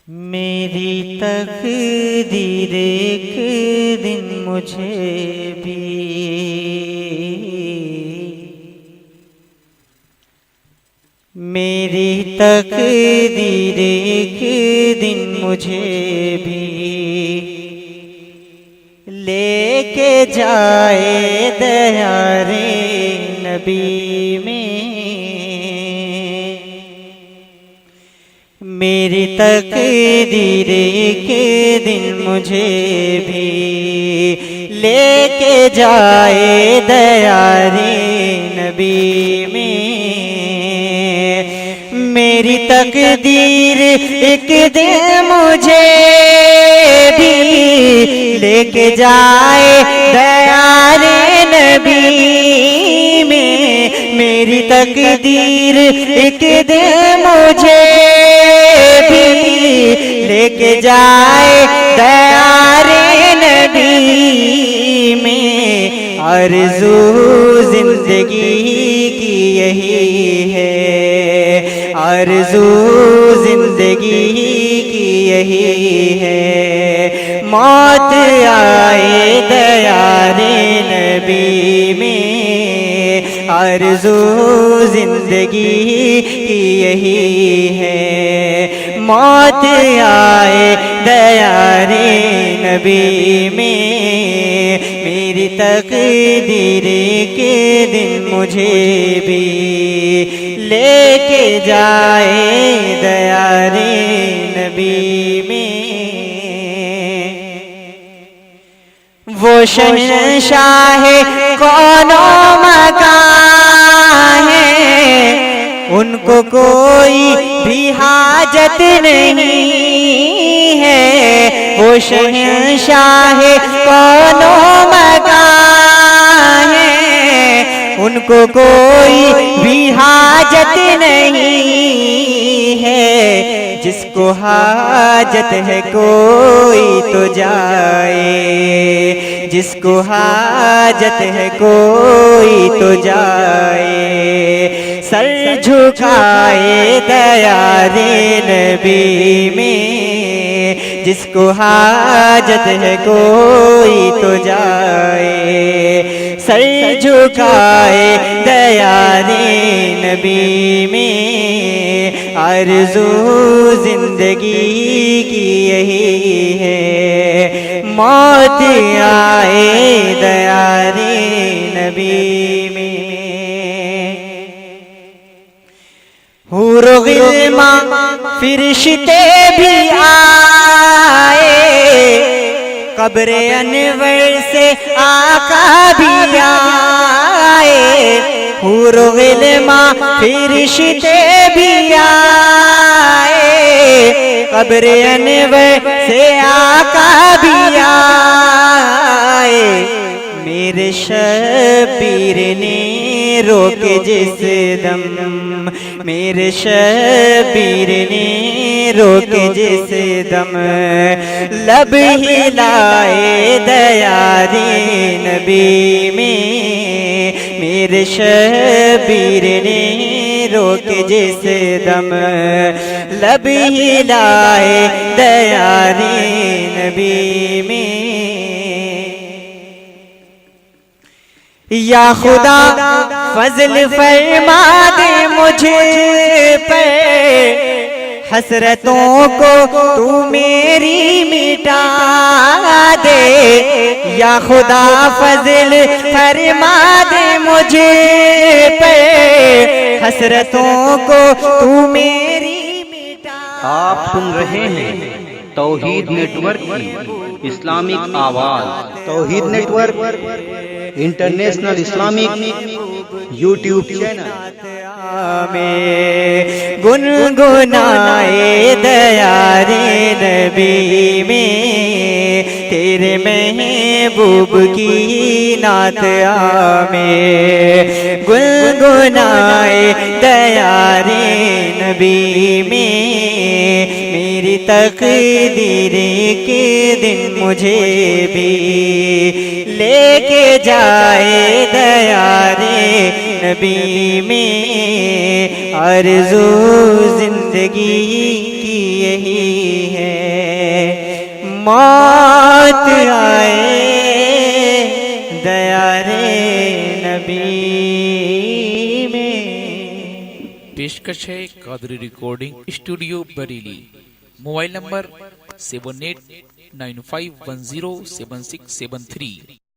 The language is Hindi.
मेरी तकदीर एक दिन मुझे भी मेरी तकदीर एक दिन मुझे भी लेके जाए दयारे नबी में। मेरी तकदीर एक दिन मुझे भी लेके जाए दयारे नबी में। मेरी तकदीर एक दिन मुझे भी लेके जाए दयारे नबी में। मेरी तकदीर एक दिन मुझे भी लेके जाए दयारे नबी में। आरज़ू जिंदगी की यही है, आरज़ू जिंदगी की यही है, मौत आए दयारे नबी में। आरज़ू जिंदगी की यही है, मौत आए दयारे नबी में। मेरी तकदीर के दिन मुझे भी लेके जाए दयारे नबी में। वो शहंशाह कौनो मकान है, उनको कोई भी हाजत नहीं है। वो शहंशाह कौनो मकान है, उनको कोई भी हाजत नहीं है। जिसको हाजत है कोई तो जाए, जिसको हाजत है कोई तो जाए। सर झुकाए दयारे नबी में, जिसको हाजत है कोई तो जाए। सर झुकाए दयारे नबी में। आरज़ू जिंदगी की यही है, मौत आए दयारे नबी में। हूरो गिल्मा फिरिश्ते भी आए, कब्रे अनवर से आका भी आए। हूरो गिल्मा फिरिश्ते भी आए, कब्रे अनवर से आका भी आए। मेरे शबीर ने रोके जिस दम, मेरे शबीर ने रोके जिस दम, लब हिलाए दयारे नबी में। मेरे शबीर ने रोके जिस दम, लब हिलाए दयारे नबी में। या खुदा फजल फरमा दे मुझे पे, हसरतों को तू मेरी मिटा दे। या खुदा फजल फरमा दे मुझे पे, हसरतों को तू मेरी मिटा। आप सुन रहे हैं तौहीद नेटवर्क की इस्लामिक आवाज। तौहीद network international Islamic YouTube channel में गुनगुनाए दयारे नबी में। तेरे महबूब की नात में गुनगुनाए दयारे नबी में। मेरी तकदीर के दिन मुझे भी लेके जाए दयारे नबी में। आरज़ू जिंदगी की यही है, मौत आए दया रे नबी में। पेशकश है Qadri recording studio Bareilly. Mobile number 7895107673।